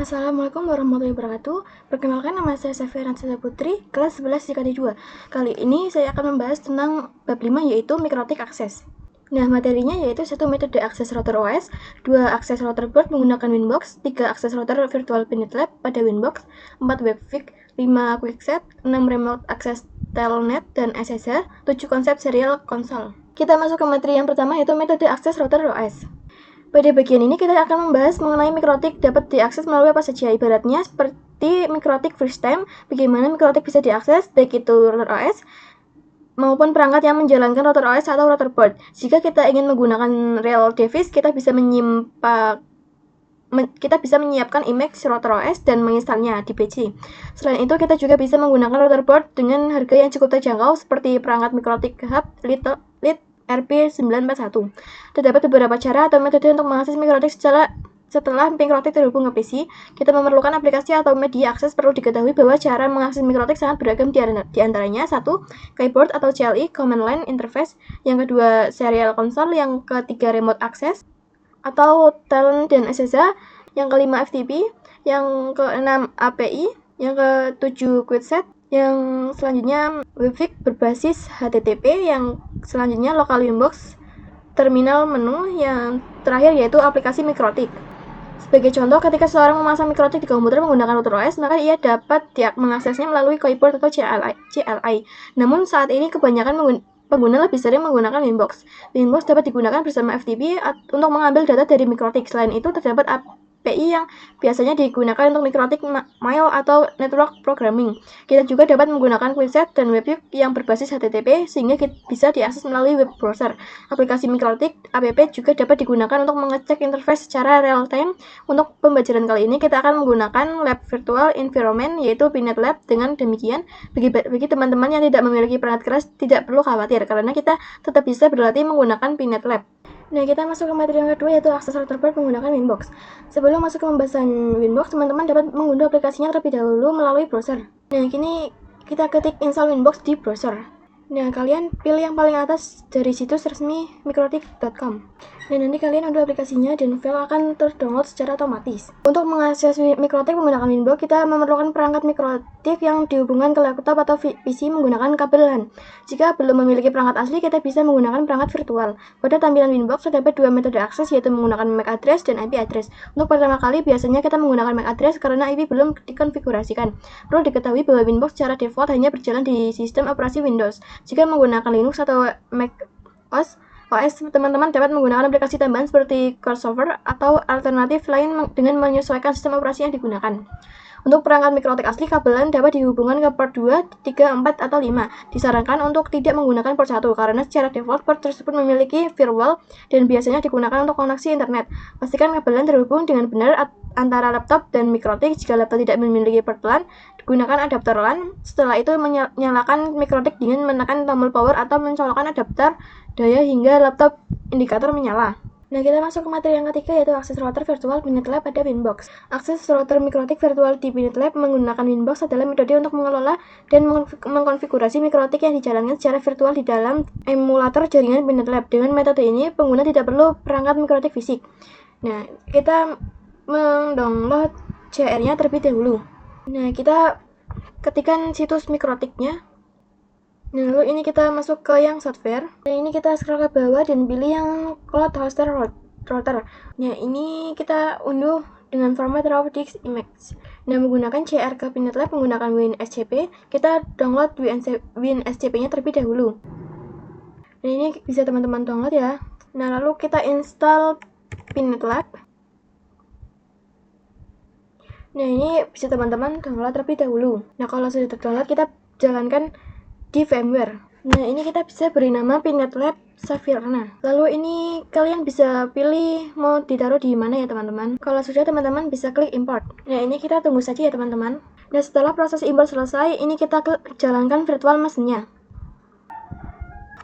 Assalamualaikum warahmatullahi wabarakatuh. Perkenalkan, nama saya Safira Natsila Putri, kelas 11 IKT 2. Kali ini saya akan membahas tentang bab 5, yaitu mikrotik akses. Nah, materinya yaitu 1 metode akses router OS, 2 akses router board menggunakan Winbox, 3 akses router virtual Pinetlab pada Winbox, 4 webVIC, 5 quickset, 6 remote access telnet dan SSH, 7 konsep serial konsol. Kita masuk ke materi yang pertama, yaitu metode akses router OS. Pada bagian ini kita akan membahas mengenai mikrotik dapat diakses melalui apa saja. Ibaratnya seperti mikrotik first time, bagaimana mikrotik bisa diakses, baik itu router OS maupun perangkat yang menjalankan router OS atau router board. Jika kita ingin menggunakan real device, kita bisa menyiapkan image router OS dan menginstalnya di PC. Selain itu, kita juga bisa menggunakan router board dengan harga yang cukup terjangkau seperti perangkat mikrotik hub Lead RP941. Terdapat beberapa cara atau metode untuk mengakses mikrotik setelah mikrotik terhubung ke PC. Kita memerlukan aplikasi atau media akses. Perlu diketahui bahwa cara mengakses mikrotik sangat beragam, di antaranya 1. Keyboard atau CLI command line interface, yang kedua serial console, yang ketiga remote access atau telnet dan SSH, yang kelima FTP, yang keenam API, yang ketujuh quitset, yang selanjutnya webVIC berbasis HTTP, yang selanjutnya local Winbox terminal menu, yang terakhir yaitu aplikasi mikrotik. Sebagai contoh, ketika seseorang memasang mikrotik di komputer menggunakan router OS, maka ia dapat mengaksesnya melalui keyboard atau CLI. Namun saat ini kebanyakan pengguna lebih sering menggunakan Winbox. Winbox dapat digunakan bersama FTP untuk mengambil data dari mikrotik. Selain itu, terdapat API yang biasanya digunakan untuk mikrotik mail atau network programming. Kita juga dapat menggunakan quitset dan webVIC yang berbasis HTTP sehingga bisa diakses melalui web browser. Aplikasi mikrotik app juga dapat digunakan untuk mengecek interface secara real time. Untuk pembelajaran kali ini kita akan menggunakan lab virtual environment, yaitu Pinetlab. Dengan demikian, bagi teman-teman yang tidak memiliki perangkat keras tidak perlu khawatir karena kita tetap bisa berlatih menggunakan Pinetlab. Nah, kita masuk ke materi yang kedua, yaitu akses router board menggunakan Winbox. Sebelum masuk ke pembahasan Winbox, teman-teman dapat mengunduh aplikasinya terlebih dahulu melalui browser. Nah, kini kita ketik install Winbox di browser. Nah, kalian pilih yang paling atas dari situs resmi mikrotik.com. Dan nanti kalian unduh aplikasinya dan file akan terdownload secara otomatis. Untuk mengakses mikrotik menggunakan Winbox, kita memerlukan perangkat mikrotik yang dihubungkan ke laptop atau PC menggunakan kabel LAN. Jika belum memiliki perangkat asli, kita bisa menggunakan perangkat virtual. Pada tampilan Winbox terdapat 2 metode akses, yaitu menggunakan MAC address dan IP address. Untuk pertama kali biasanya kita menggunakan MAC address karena IP belum dikonfigurasikan. Perlu diketahui bahwa Winbox secara default hanya berjalan di sistem operasi Windows. Jika menggunakan Linux atau Mac OS, teman-teman dapat menggunakan aplikasi tambahan seperti crossover atau alternatif lain dengan menyesuaikan sistem operasi yang digunakan. Untuk perangkat mikrotik asli, kabel LAN dapat dihubungkan ke port 2, 3, 4, atau 5. Disarankan untuk tidak menggunakan port 1 karena secara default port tersebut memiliki firewall dan biasanya digunakan untuk koneksi internet. Pastikan kabel LAN terhubung dengan benar antara laptop dan mikrotik. Jika laptop tidak memiliki port LAN, gunakan adapter LAN. Setelah itu nyalakan mikrotik dengan menekan tombol power atau mencolokkan adapter daya hingga laptop indikator menyala. Nah, kita masuk ke materi yang ketiga, yaitu akses router virtual Pinetlab pada Winbox. Akses router mikrotik virtual di Pinetlab menggunakan Winbox adalah metode untuk mengelola dan mengkonfigurasi mikrotik yang dijalankan secara virtual di dalam emulator jaringan Pinetlab. Dengan metode ini, pengguna tidak perlu perangkat mikrotik fisik. Nah, kita mendownload CR-nya terlebih dahulu. Nah, kita ketikkan situs mikrotiknya. Nah, lalu ini kita masuk ke yang software. Nah, ini kita scroll ke bawah dan pilih yang cloud hoster router. Nah, ini kita unduh dengan format raw disk image. Nah, menggunakan CR ke Pinetlab menggunakan WinSCP, kita download WinSCP-nya terlebih dahulu. Nah, ini bisa teman-teman download ya. Nah, lalu kita install Pinetlab. Nah, ini bisa teman-teman download terlebih dahulu. Nah, kalau sudah terdownload, kita jalankan di VMware. Nah, ini kita bisa beri nama Pinetlab Savirna. Lalu ini kalian bisa pilih mau ditaruh di mana ya teman-teman. Kalau sudah, teman-teman bisa klik import. Nah, ini kita tunggu saja ya teman-teman. Nah, setelah proses import selesai, ini kita jalankan virtual machine-nya.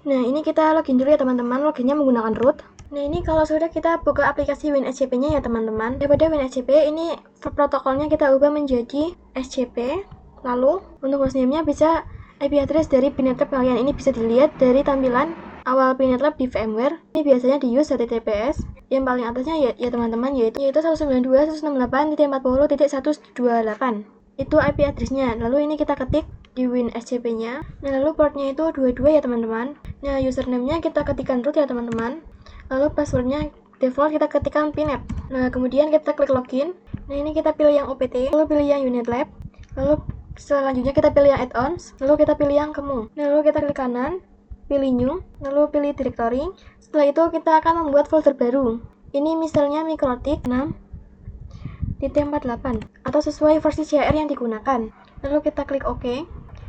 Nah, ini kita login dulu ya teman-teman. Loginnya menggunakan root. Nah, ini kalau sudah, kita buka aplikasi WinSCP-nya ya teman-teman. Daripada WinSCP, ini protokolnya kita ubah menjadi SCP. Lalu untuk hostname-nya bisa IP address dari Pinetlab kalian. Ini bisa dilihat dari tampilan awal Pinetlab di VMware. Ini biasanya di use HTTPS. yang paling atasnya ya teman-teman, yaitu 192.168.40.128. Itu IP address-nya. Lalu ini kita ketik di WinSCP-nya. Nah, lalu portnya itu 22 ya teman-teman. Nah, username-nya kita ketikkan root ya teman-teman. Lalu password-nya default kita ketikkan pinet. Nah, kemudian kita klik login. Nah, ini kita pilih yang OPT, lalu pilih yang unit lab. Lalu selanjutnya kita pilih yang add-ons, lalu kita pilih yang kemu. Nah, lalu kita klik kanan, pilih new, lalu pilih directory. Setelah itu kita akan membuat folder baru. Ini misalnya Mikrotik 6.48 atau sesuai versi CR yang digunakan. Lalu kita klik OK.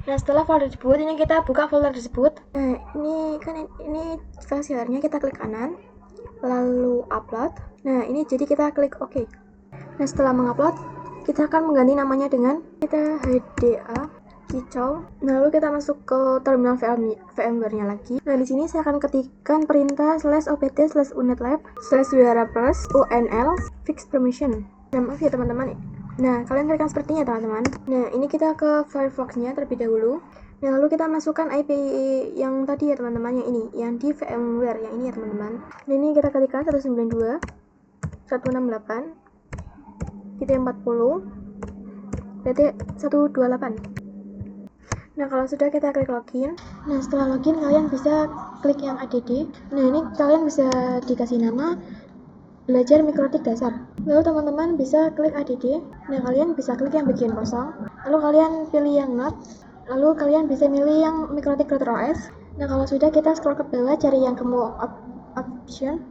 Nah, setelah folder tersebut, ini kita buka folder tersebut. Nah, ini file CR-nya, kita klik kanan, lalu upload. Nah, ini jadi kita klik OK. Nah, setelah mengupload, kita akan mengganti namanya dengan kita HDA kicau. Nah, lalu kita masuk ke terminal VMware-nya lagi. Nah, di sini saya akan ketikkan perintah /opt/unitlab/wara+unl fix permission. Nah, maaf ya teman-teman. Nah, kalian berikan sepertinya teman-teman. Nah, ini kita ke Firefox-nya terlebih dahulu. Nah, lalu kita masukkan IP yang tadi ya teman-teman, yang ini, yang di VMware, yang ini ya teman-teman. Nah, ini kita ketikkan 192.168.40.128. Nah, kalau sudah kita klik login. Nah, setelah login kalian bisa klik yang ADD. Nah, ini kalian bisa dikasih nama belajar Mikrotik dasar. Lalu teman-teman bisa klik ADD. Nah, kalian bisa klik yang bagian kosong. Lalu kalian pilih yang not. Lalu kalian bisa milih yang Mikrotik Router OS. Nah, kalau sudah kita scroll ke bawah cari yang kemu option.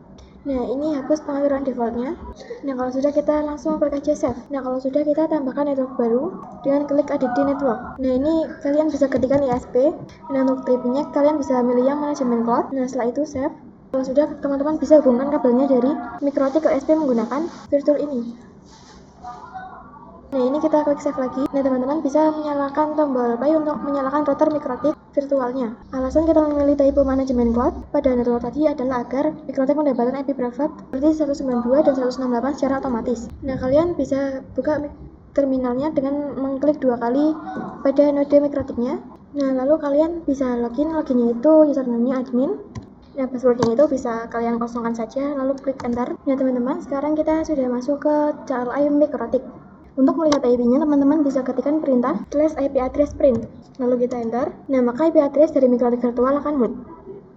Nah, ini hapus pengaturan defaultnya. Nah, kalau sudah kita langsung klik aja save. Nah, kalau sudah kita tambahkan network baru dengan klik ADD network. Nah, ini kalian bisa ketikkan ISP. Nah, untuk type-nya kalian bisa milih yang manajemen cloud. Nah, setelah itu save. Kalau sudah, teman-teman bisa hubungkan kabelnya dari Mikrotik ke ISP menggunakan virtual ini. Nah, ini kita klik save lagi. Nah, teman-teman bisa menyalakan tombol play untuk menyalakan router Mikrotik virtualnya. Alasan kita memilih type manajemen cloud pada network tadi adalah agar Mikrotik mendapatkan IP private seperti 192 dan 168 secara otomatis. Nah, kalian bisa buka terminalnya dengan mengklik 2 kali pada node Mikrotiknya. Nah, lalu kalian bisa loginnya itu username-nya admin. Nah, passwordnya itu bisa kalian kosongkan saja, lalu klik enter. Nah, teman-teman, sekarang kita sudah masuk ke CLI Mikrotik. Untuk melihat IP-nya, teman-teman bisa ketikkan perintah /IP address print, lalu kita enter. Nah, maka IP address dari Mikrotik virtual akan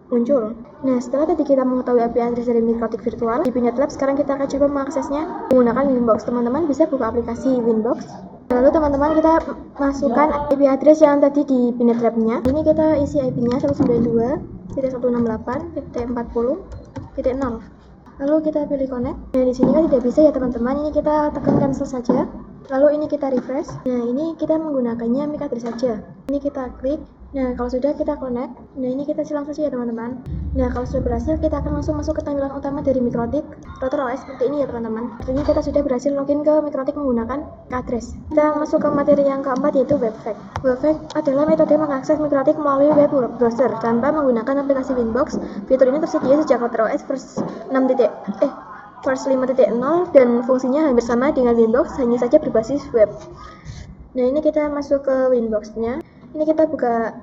muncul. Nah, setelah tadi kita mengetahui IP address dari Mikrotik virtual di Pinet Lab, sekarang kita akan coba mengaksesnya menggunakan Winbox. Teman-teman bisa buka aplikasi Winbox. Lalu teman-teman kita masukkan IP address yang tadi di Pinet Lab-nya. Ini kita isi IP-nya 192.168.40.0. Lalu kita pilih connect. Nah, di sini kan tidak bisa ya teman-teman. Ini kita tekan cancel saja. Lalu ini kita refresh. Nah, ini kita menggunakannya MAC address saja. Ini kita klik. Nah, kalau sudah kita connect. Nah, ini kita silang saja ya teman-teman. Nah, kalau sudah berhasil, kita akan langsung masuk ke tampilan utama dari Mikrotik Router OS seperti ini ya teman-teman. Artinya kita sudah berhasil login ke Mikrotik menggunakan address. Kita masuk ke materi yang keempat, yaitu webpack. Webpack adalah metode mengakses Mikrotik melalui web browser tanpa menggunakan aplikasi Winbox. Fitur ini tersedia sejak Router OS versi 5.0 dan fungsinya hampir sama dengan Winbox, hanya saja berbasis web. Nah, ini kita masuk ke Winbox-nya. Ini kita buka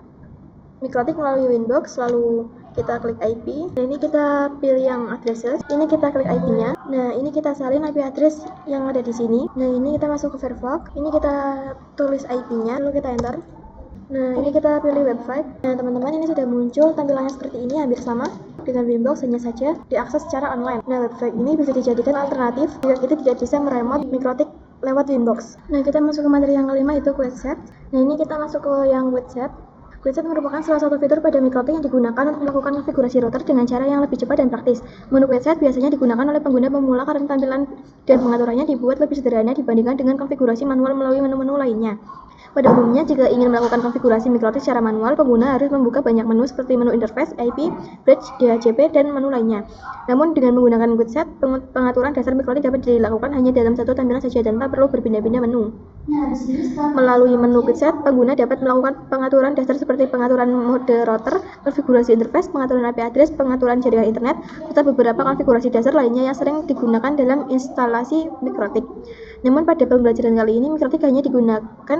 Mikrotik melalui Winbox, lalu kita klik IP. Nah, ini kita pilih yang addresses. Ini kita klik IP-nya. Nah, ini kita salin IP address yang ada di sini. Nah, ini kita masuk ke Firefox. Ini kita tulis IP-nya, lalu kita enter. Nah, ini kita pilih website. Nah, teman-teman, ini sudah muncul tampilannya seperti ini, hampir sama dengan Winbox, hanya saja diakses secara online. Nah, website ini bisa dijadikan alternatif jika kita tidak bisa meremote Mikrotik lewat Winbox. Nah, kita masuk ke materi yang kelima, yaitu Quetset. Nah, ini kita masuk ke yang Quetset. Quetset merupakan salah satu fitur pada Mikrotik yang digunakan untuk melakukan konfigurasi router dengan cara yang lebih cepat dan praktis. Menu Quetset biasanya digunakan oleh pengguna pemula karena tampilan dan pengaturannya dibuat lebih sederhana dibandingkan dengan konfigurasi manual melalui menu-menu lainnya. Pada umumnya, jika ingin melakukan konfigurasi Mikrotik secara manual, pengguna harus membuka banyak menu seperti menu interface, IP, bridge, DHCP, dan menu lainnya. Namun, dengan menggunakan Quetset, pengaturan dasar Mikrotik dapat dilakukan hanya dalam satu tampilan saja tanpa perlu berpindah-pindah menu. Melalui menu Quetset, pengguna dapat melakukan pengaturan dasar seperti pengaturan mode router, konfigurasi interface, pengaturan IP address, pengaturan jaringan internet, serta beberapa konfigurasi dasar lainnya yang sering digunakan dalam instalasi Mikrotik. Namun pada pembelajaran kali ini Mikrotik hanya digunakan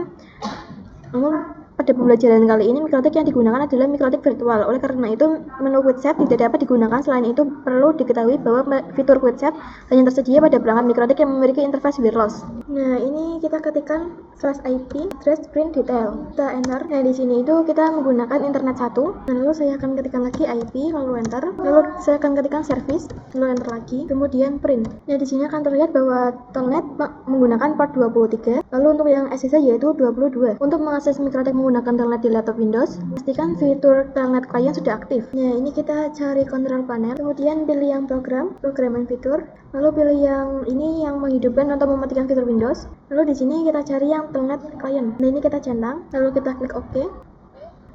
Pada pembelajaran kali ini, mikrotik yang digunakan adalah mikrotik virtual. Oleh karena itu, menu QuickSet tidak dapat digunakan. Selain itu, perlu diketahui bahwa fitur QuickSet hanya tersedia pada perangkat mikrotik yang memiliki interface wireless. Nah, ini kita ketikkan /IP address print detail. Kita enter. Nah, di sini itu kita menggunakan internet 1. Lalu saya akan ketikkan lagi IP, lalu enter. Lalu saya akan ketikkan service, lalu enter lagi. Kemudian print. Nah, di sini akan terlihat bahwa Telnet menggunakan port 23. Lalu untuk yang SSH yaitu 22. Untuk mengakses mikrotik menggunakan Telnet di laptop Windows, pastikan fitur Telnet client sudah aktif. Nah, ini kita cari control panel, kemudian pilih yang program and fitur, lalu pilih yang ini yang menghidupkan atau mematikan fitur Windows. Lalu di sini kita cari yang Telnet client. Nah, ini kita centang, lalu kita klik OK.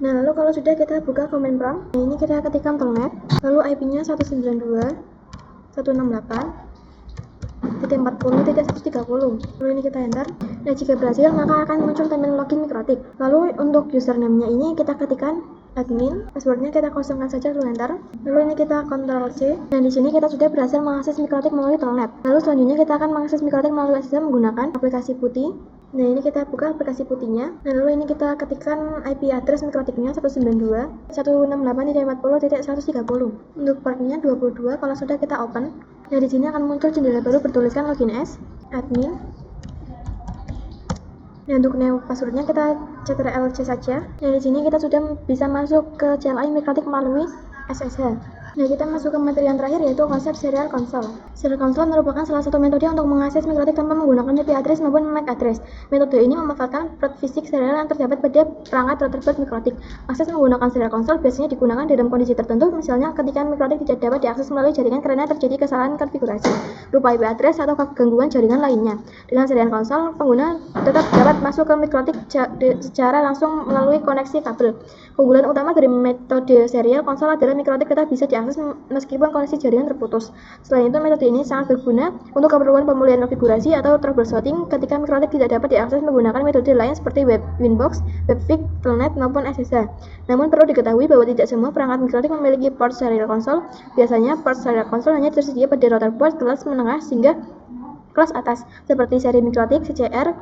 Nah, lalu kalau sudah kita buka command prompt. Nah, ini kita ketikkan Telnet, lalu IP-nya 192.168.40.130. Lalu ini kita enter. Nah, jika berhasil maka akan muncul tampilan login mikrotik. Lalu untuk username-nya ini kita ketikkan admin, passwordnya kita kosongkan saja, lalu enter. Lalu ini kita Ctrl C. Dan di sini kita sudah berhasil mengakses mikrotik melalui Telnet. Lalu selanjutnya kita akan mengakses mikrotik melalui SSH menggunakan aplikasi putih. Nah, ini kita buka aplikasi putihnya. Nah, lalu ini kita ketikkan IP address mikrotiknya 192.168.40.130. Untuk portnya 22. Kalau sudah kita open. Nah, di sini akan muncul jendela baru bertuliskan login as admin. Nah, untuk new passwordnya kita Ctrl+C saja. Nah, di sini kita sudah bisa masuk ke CLI mikrotik melalui SSH. Nah, kita masuk ke materi yang terakhir yaitu konsep serial console. Serial console merupakan salah satu metode untuk mengakses mikrotik tanpa menggunakan IP address maupun MAC address. Metode ini memanfaatkan port fisik serial yang terdapat pada perangkat router mikrotik. Akses menggunakan serial console biasanya digunakan dalam kondisi tertentu, misalnya ketika mikrotik tidak dapat diakses melalui jaringan karena terjadi kesalahan konfigurasi, lupa IP address atau gangguan jaringan lainnya. Dengan serial console, pengguna tetap dapat masuk ke mikrotik secara langsung melalui koneksi kabel. Keunggulan utama dari metode serial console adalah mikrotik tetap bisa diakses meskipun koneksi jaringan terputus. Selain itu, metode ini sangat berguna untuk keperluan pemulihan konfigurasi atau troubleshooting ketika mikrotik tidak dapat diakses menggunakan metode lain seperti Winbox, Webfix, Telnet maupun SSH. Namun perlu diketahui bahwa tidak semua perangkat mikrotik memiliki port serial console. Biasanya port serial console hanya tersedia pada router port kelas menengah hingga kelas atas, seperti seri mikrotik, CCR,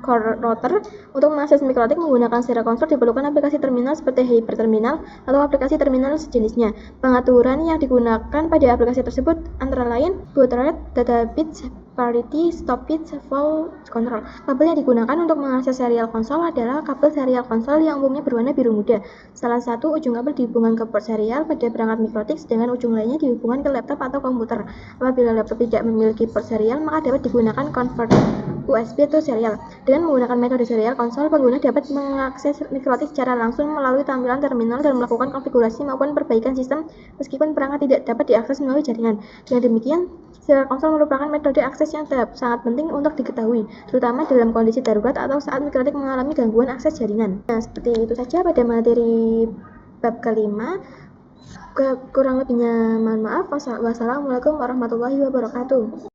Core Router. Untuk mengakses mikrotik menggunakan serial console diperlukan aplikasi terminal seperti Hyperterminal atau aplikasi terminal sejenisnya. Pengaturan yang digunakan pada aplikasi tersebut antara lain boot rate, data bit parity, stop bit, fall control. Kabel yang digunakan untuk mengakses serial console adalah kabel serial console yang umumnya berwarna biru muda. Salah satu ujung kabel dihubungkan ke port serial pada perangkat mikrotik, sedangkan ujung lainnya dihubungkan ke laptop atau komputer. Apabila laptop tidak memiliki port serial, maka dapat digunakan converter USB atau serial. Dengan menggunakan metode serial console, pengguna dapat mengakses mikrotik secara langsung melalui tampilan terminal dan melakukan konfigurasi maupun perbaikan sistem meskipun perangkat tidak dapat diakses melalui jaringan. Dengan demikian, serial console merupakan metode akses yang sangat penting untuk diketahui, terutama dalam kondisi darurat atau saat mikrotik mengalami gangguan akses jaringan. Nah, seperti itu saja pada materi bab kelima. Kurang lebihnya mohon maaf. Wassalamualaikum warahmatullahi wabarakatuh.